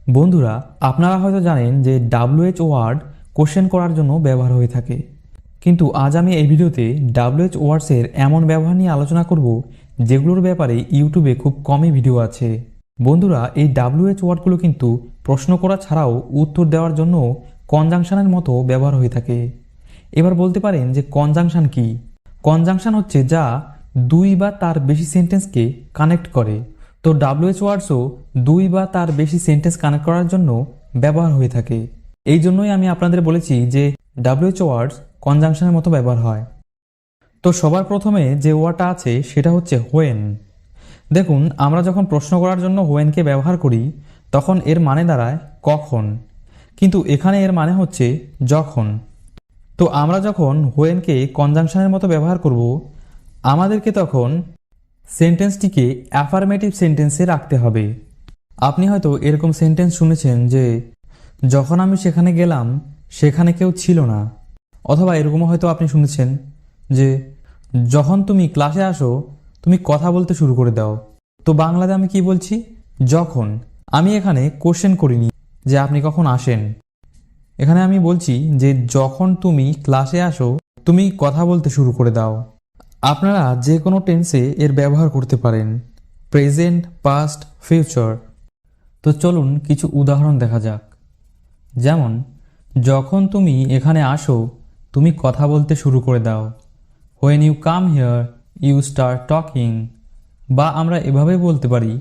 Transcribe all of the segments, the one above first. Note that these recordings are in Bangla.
বন্ধুরা, আপনারা হয়তো জানেন যে WH ওয়ার্ড কোশ্চেন করার জন্য ব্যবহার হয়ে থাকে। কিন্তু আজ আমি এই ভিডিওতে WH ওয়ার্ডসের এমন ব্যবহার নিয়ে আলোচনা করব যেগুলোর ব্যাপারে ইউটিউবে খুব কমই ভিডিও আছে। বন্ধুরা, এই WH ওয়ার্ডগুলো কিন্তু প্রশ্ন করা ছাড়াও উত্তর দেওয়ার জন্য কনজাংশনের মতো ব্যবহার হয়ে থাকে। এবার বলতে পারেন যে কনজাংশন কি? কনজাংশন হচ্ছে যা দুই বা তার বেশি সেন্টেন্সকে কানেক্ট করে। তো WH ওয়ার্ডসও দুই বা তার বেশি সেন্টেন্স কানেক্ট করার জন্য ব্যবহার হয়ে থাকে। এই জন্যই আমি আপনাদের বলেছি যে WH ওয়ার্ডস কনজাংশনের মতো ব্যবহার হয়। তো সবার প্রথমে যে ওয়ার্ডটা আছে সেটা হচ্ছে হোয়েন। দেখুন, আমরা যখন প্রশ্ন করার জন্য হোয়েনকে ব্যবহার করি তখন এর মানে দাঁড়ায় কখন, কিন্তু এখানে এর মানে হচ্ছে যখন। তো আমরা যখন হোয়েনকে কনজাংশনের মতো ব্যবহার করব, আমাদেরকে তখন সেন্টেন্সটিকে অ্যাফার্মেটিভ সেন্টেন্সে রাখতে হবে। আপনি হয়তো এরকম সেন্টেন্স শুনেছেন যে যখন আমি সেখানে গেলাম সেখানে কেউ ছিল না। অথবা এরকমও হয়তো আপনি শুনেছেন যে যখন তুমি ক্লাসে আসো তুমি কথা বলতে শুরু করে দাও। তো বাংলাতে আমি কি বলছি? যখন। আমি এখানে কোশ্চেন করিনি যে আপনি কখন আসেন, এখানে আমি বলছি যে যখন তুমি ক্লাসে আসো তুমি কথা বলতে শুরু করে দাও। আপনারা যে কোনো টেন্সে এর ব্যবহার করতে পারেন, প্রেজেন্ট, পাস্ট, ফিউচার। তো চলুন কিছু উদাহরণ দেখা যাক। যেমন, যখন তুমি এখানে আসো তুমি কথা বলতে শুরু করে দাও। When you come here you start talking. বা আমরা এভাবে বলতে পারি,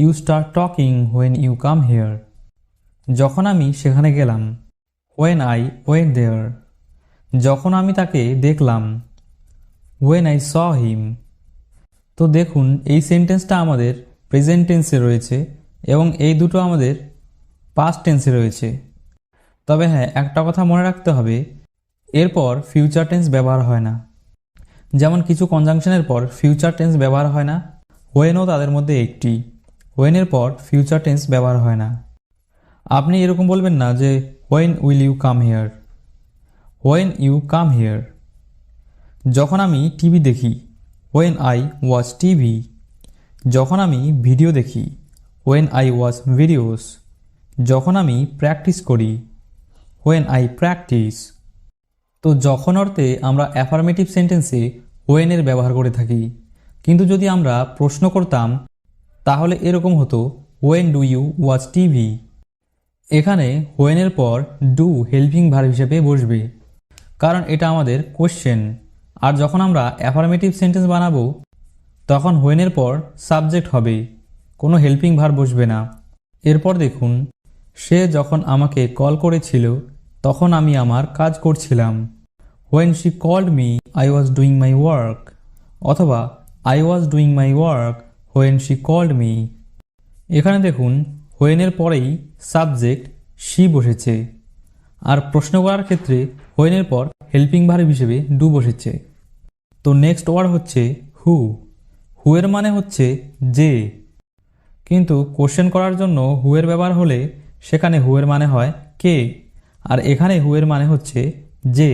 you start talking when you come here. যখন আমি সেখানে গেলাম, হোয়েন আই ওয়েন্ট দেয়ার। যখন আমি তাকে দেখলাম, হোয়েন আই স হিম। তো দেখুন, এই সেন্টেন্সটা আমাদের প্রেজেন্ট টেন্সে রয়েছে এবং এই দুটো আমাদের পাস্ট টেন্সে রয়েছে। তবে হ্যাঁ, একটা কথা মনে রাখতে হবে, এরপর ফিউচার টেন্স ব্যবহার হয় না। যেমন কিছু কনজাংশনের পর ফিউচার টেন্স ব্যবহার হয় না, হোয়েনও তাদের মধ্যে একটি। হোয়েনের পর ফিউচার টেন্স ব্যবহার হয় না। আপনি এরকম বলবেন না যে when will you come here. When you come here. যখন আমি টিভি দেখি, হোয়েন আই ওয়াচ টিভি। যখন আমি ভিডিও দেখি, হোয়েন আই ওয়াচ ভিডিওস। যখন আমি প্র্যাকটিস করি, হোয়েন আই প্র্যাকটিস। তো যখন অর্থে আমরা অ্যাফার্মেটিভ সেন্টেন্সে হোয়েনের ব্যবহার করে থাকি, কিন্তু যদি আমরা প্রশ্ন করতাম তাহলে এরকম হতো, when do you watch TV. এখানে হোয়েনের পর ডু হেল্পিং ভার্ব হিসেবে বসবে, কারণ এটা আমাদের কোশ্চেন। আর যখন আমরা অ্যাফার্মেটিভ সেন্টেন্স বানাবো তখন হোয়েনের পর সাবজেক্ট হবে, কোনো হেল্পিং ভার্ব বসবে না। এরপর দেখুন, সে যখন আমাকে কল করেছিল তখন আমি আমার কাজ করছিলাম। When she called me I was doing my work. অথবা I was doing my work when she called me. এখানে দেখুন, হোয়েনের পরেই সাবজেক্ট শি বসেছে, আর প্রশ্ন করার ক্ষেত্রে হোয়েনের পর হেল্পিং ভার্ব হিসেবে ডু বসেছে। তো নেক্সট ওয়ার্ড হচ্ছে হু। হু এর মানে হচ্ছে যে, কিন্তু কোশ্চেন করার জন্য হু এর ব্যবহার হলে সেখানে হু এর মানে হয় কে, আর এখানে হু এর মানে হচ্ছে যে।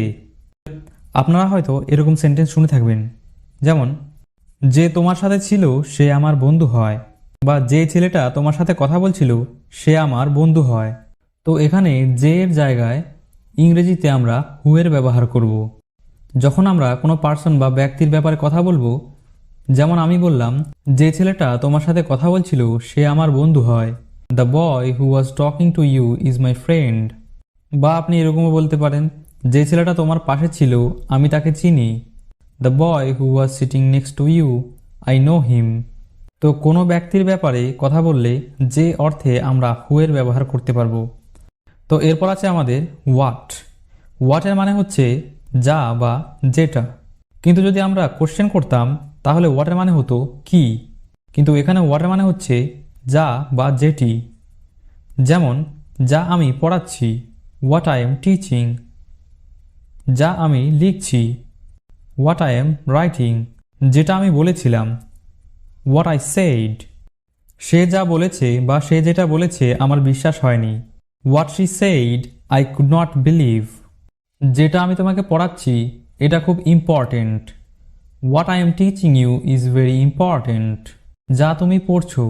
আপনারা হয়তো এরকম সেন্টেন্স শুনে থাকবেন, যেমন, যে তোমার সাথে ছিল সে আমার বন্ধু হয়, বা যে ছেলেটা তোমার সাথে কথা বলছিল সে আমার বন্ধু হয়। তো এখানে যে এর জায়গায় ইংরেজিতে আমরা হু এর ব্যবহার করব যখন আমরা কোনো পার্সন বা ব্যক্তির ব্যাপারে কথা বলবো। যেমন আমি বললাম, যে ছেলেটা তোমার সাথে কথা বলছিল সে আমার বন্ধু হয়। The boy who was talking to you is my friend. বা আপনি এরকমও বলতে পারেন, যে ছেলেটা তোমার পাশে ছিল আমি তাকে চিনি। The boy who was sitting next to you I know him. তো কোনো ব্যক্তির ব্যাপারে কথা বললে যে অর্থে আমরা হু এর ব্যবহার করতে পারবো। তো এরপর আছে আমাদের হোয়াট। হোয়াটের মানে হচ্ছে যা বা যেটা, কিন্তু যদি আমরা কোশ্চেন করতাম তাহলে হোয়াটের মানে হতো কি, কিন্তু এখানে হোয়াটের মানে হচ্ছে যা বা যেটি। যেমন, যা আমি পড়াচ্ছি, হোয়াট আই এম টিচিং। যা আমি লিখছি, হোয়াট আই এম রাইটিং। যেটা আমি বলেছিলাম, হোয়াট আই সেইড। সে যা বলেছে বা সে যেটা বলেছে আমার বিশ্বাস হয়নি, what she said I could not believe. যেটা আমি তোমাকে পড়াচ্ছি এটা খুব important, what I am teaching you is very important. যা তুমি পড়ছো,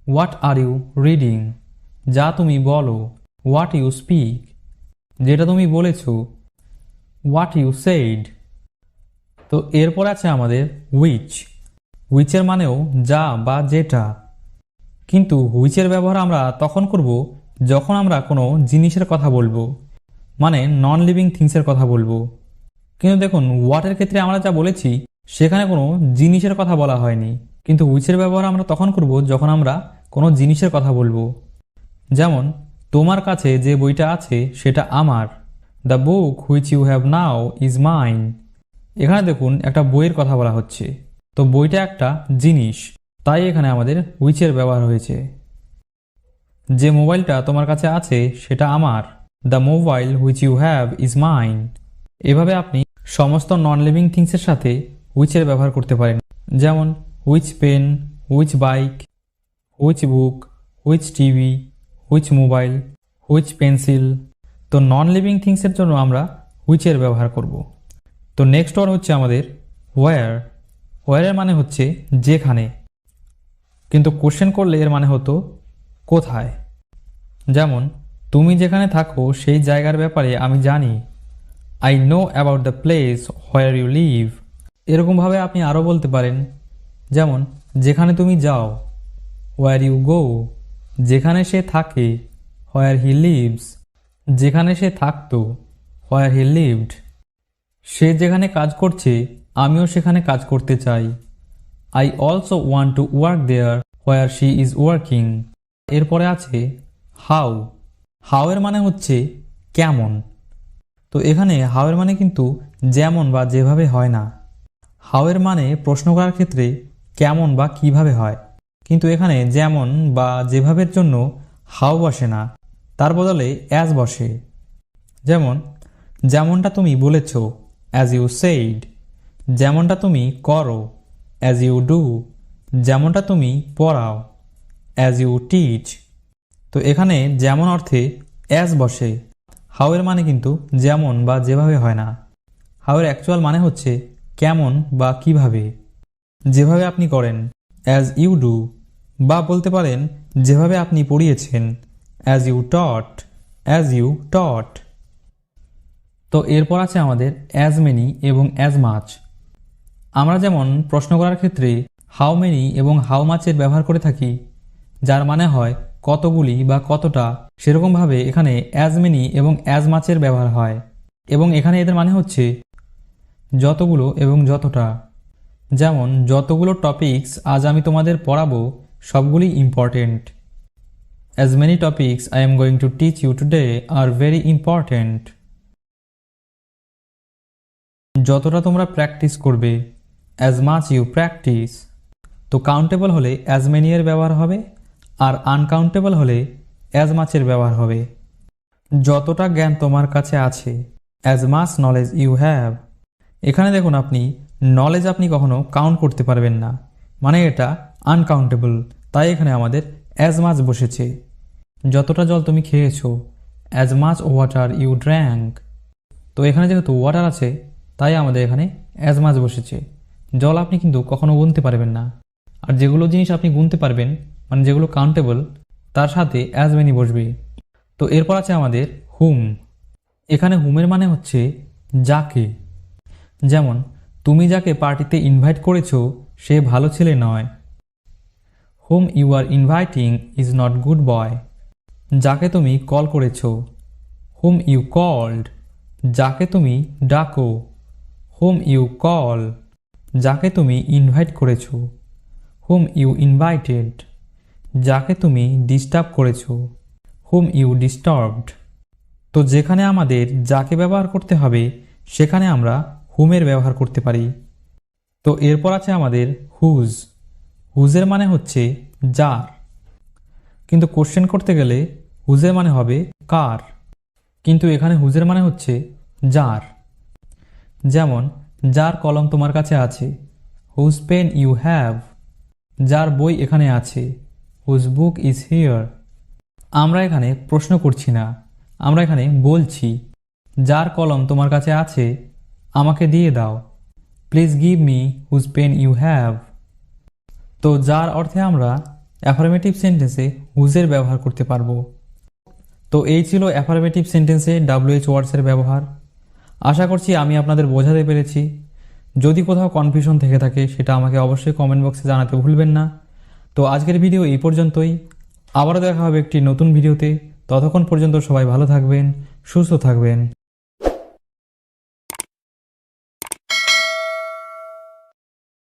হোয়াট আর ইউ রিডিং। যা তুমি বলো, হোয়াট ইউ স্পিক, যেটা তুমি বলেছ, হোয়াট ইউ সেইড। তো এরপর আছে আমাদের হুইচের মানেও যা বা যেটা। কিন্তু হুইচের ব্যবহার আমরা তখন করব যখন আমরা কোনো জিনিসের কথা বলবো, মানে নন লিভিং থিংসের কথা বলবো। কিন্তু দেখুন, হোয়াটের ক্ষেত্রে আমরা যা বলেছি সেখানে কোনো জিনিসের কথা বলা হয়নি, কিন্তু হুইচের ব্যবহার আমরা তখন করব যখন আমরা কোনো জিনিসের কথা বলবো। যেমন, তোমার কাছে যে বইটা আছে সেটা আমার, the book which you have now is mine. এখানে দেখুন একটা বইয়ের কথা বলা হচ্ছে, তো বইটা একটা জিনিস, তাই এখানে আমাদের হুইচের ব্যবহার হয়েছে। যে মোবাইলটা তোমার কাছে আছে সেটা আমার, the mobile which you have is mine. এভাবে আপনি সমস্ত নন লিভিং থিংসের সাথে হুইচের ব্যবহার করতে পারেন। যেমন which pen, which bike, which book, which TV, which mobile, which pencil. তো নন লিভিং থিংসের জন্য আমরা হুইচের ব্যবহার করব। তো নেক্সট ওয়ার্ড হচ্ছে আমাদের হোয়ার। হোয়ারের মানে হচ্ছে যেখানে, কিন্তু কোশ্চেন করলে এর মানে হতো কোথায়। যেমন, তুমি যেখানে থাকো সেই জায়গার ব্যাপারে আমি জানি, I know about the place where you live. এরকমভাবে আপনি আরও বলতে পারেন, যেমন যেখানে তুমি যাও, হোয়ার ইউ গো, যেখানে সে থাকে, হোয়ার হি লিভস, যেখানে সে থাকতো, হোয়ার হি লিভড। সে যেখানে কাজ করছে আমিও সেখানে কাজ করতে চাই, I also want to work there where she is working. এরপরে আছে হাউ। হাউ এর মানে হচ্ছে কেমন। তো এখানে হাউ এর মানে কিন্তু যেমন বা যেভাবে হয় না। হাউ এর মানে প্রশ্ন করার ক্ষেত্রে কেমন বা কিভাবে হয়, কিন্তু এখানে যেমন বা যেভাবের জন্য হাউ বসে না, তার বদলে অ্যাজ বসে। যেমন, যেমনটা তুমি বলেছ, অ্যাজ ইউ সেইড। যেমনটা তুমি করো, অ্যাজ ইউ ডু। যেমনটা তুমি পড়াও, অ্যাজ ইউ টিচ। তো এখানে যেমন অর্থে অ্যাজ বসে, হাউ এর মানে কিন্তু যেমন বা যেভাবে হয় না। হাউ এর অ্যাকচুয়াল মানে হচ্ছে কেমন বা কিভাবে, যেভাবে আপনি করেন, অ্যাজ ইউ ডু। বা বলতে পারেন যেভাবে আপনি পড়িয়েছেন, as you taught, as you taught. তো এরপর আছে আমাদের অ্যাজ মেনি এবং অ্যাজ মাচ। আমরা যেমন প্রশ্ন করার ক্ষেত্রে হাউ মেনি এবং হাউ মাচের ব্যবহার করে থাকি, যার মানে হয় কতগুলি বা কতটা, সেরকমভাবে এখানে অ্যাজ মেনি এবং অ্যাজ মাচের ব্যবহার হয়, এবং এখানে এদের মানে হচ্ছে যতগুলো এবং যতটা। যেমন, যতগুলো টপিকস আজ আমি তোমাদের পড়াবো সবগুলি important. As many topics I am going to teach you today are very important. যতটা তোমরা প্র্যাকটিস করবে, অ্যাজ মাচ ইউ প্র্যাকটিস। তো কাউন্টেবল হলে অ্যাজ মেনি এর ব্যবহার হবে, আর আনকাউন্টেবল হলে অ্যাজ মাচের ব্যবহার হবে। যতটা জ্ঞান তোমার কাছে আছে, as much knowledge you have. এখানে দেখুন, আপনি নলেজ আপনি কখনো কাউন্ট করতে পারবেন না, মানে এটা আনকাউন্টেবল, তাই এখানে আমাদের অ্যাজ মাচ বসেছে। যতটা জল তুমি খেয়েছো, as much water you drank. তো এখানে যেহেতু ওয়াটার আছে তাই আমাদের এখানে অ্যাজ মাচ বসেছে। জল আপনি কিন্তু কখনো গুনতে পারবেন না, আর যেগুলো জিনিস আপনি গুনতে পারবেন, মানে যেগুলো কাউন্টেবল, তার সাথে অ্যাজ মেনি বসবে। তো এরপর আছে আমাদের হুম। এখানে হুমের মানে হচ্ছে যাকে। যেমন, তুমি যাকে পার্টিতে ইনভাইট করেছো সে ভালো ছেলে নয়, whom you are inviting is not good boy. যাকে তুমি কল করেছো, হুম ইউ কল্ড। যাকে তুমি ডাকো, হুম ইউ কল। যাকে তুমি ইনভাইট করেছো, হুম ইউ ইনভাইটেড। যাকে তুমি ডিস্টার্ব করেছো, হুম ইউ ডিস্টার্বড। তো যেখানে আমাদের যাকে ব্যবহার করতে হবে সেখানে আমরা হুমের ব্যবহার করতে পারি। তো এরপর আছে আমাদের হুজ। হুজের মানে হচ্ছে যার, কিন্তু কোশ্চেন করতে গেলে হুজের মানে হবে কার, কিন্তু এখানে হুজের মানে হচ্ছে যার। যেমন, যার কলম তোমার কাছে আছে, হুজ পেন ইউ হ্যাভ। যার বই এখানে আছে, হুজ বুক ইজ হিয়ার। আমরা এখানে প্রশ্ন করছি না, আমরা এখানে বলছি, যার কলম তোমার কাছে আছে আমাকে দিয়ে দাও, please give me whose pen you have. তো যার অর্থে আমরা অ্যাফার্মেটিভ সেন্টেন্সে হুজের ব্যবহার করতে পারবো। তো এই ছিল অ্যাফার্মেটিভ সেন্টেন্সে WH ওয়ার্ডসের ব্যবহার। আশা করছি আমি আপনাদের বোঝাতে পেরেছি। যদি কোথাও কনফিউশন থেকে থাকে সেটা আমাকে অবশ্যই কমেন্ট বক্সে জানাতে ভুলবেন না। তো আজকের ভিডিও এই পর্যন্তই। আবারও দেখা হবে একটি নতুন ভিডিওতে। ততক্ষণ পর্যন্ত সবাই ভালো থাকবেন, সুস্থ থাকবেন।